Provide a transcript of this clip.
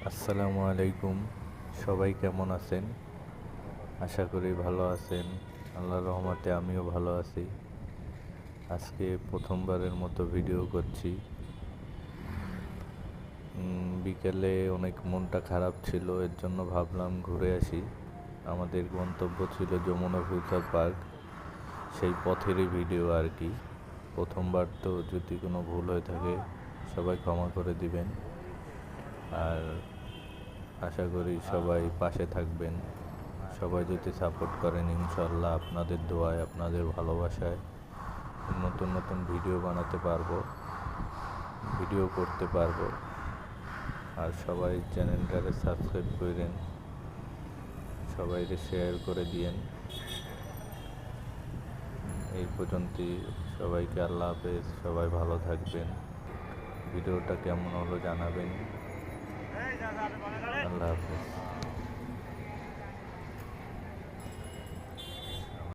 আসসালামু আলাইকুম। সবাই কেমন আছেন? আশা করি ভালো আছেন। আল্লাহর রহমতে আমিও ভালো আছি। আজকে প্রথমবারের মতো ভিডিও করছি। বিকেলে অনেক মনটা খারাপ ছিল, এর জন্য ভাবলাম ঘুরে আসি। আমাদের গন্তব্য ছিল যমুনা ফিউচার পার্ক, সেই পথেরই ভিডিও আর কি। প্রথমবার তো, যদি কোনো ভুল হয়ে থাকে সবাই ক্ষমা করে দিবেন। আর আশা করি সবাই পাশে থাকবেন। সবাই যদি সাপোর্ট করেন, ইনশাল্লাহ আপনাদের দোয়ায়, আপনাদের ভালোবাসায় নতুন নতুন ভিডিও বানাতে পারবো, ভিডিও করতে পারবো। আর সবাই চ্যানেলটাকে সাবস্ক্রাইব করেন, সবাইকে শেয়ার করে দিয়েন। এই পর্যন্তই। সবাইকে আল্লাহ হাফেজ। সবাই ভালো থাকবেন। ভিডিওটা কেমন হলো জানাবেন। আল্লাহ হাফেজ।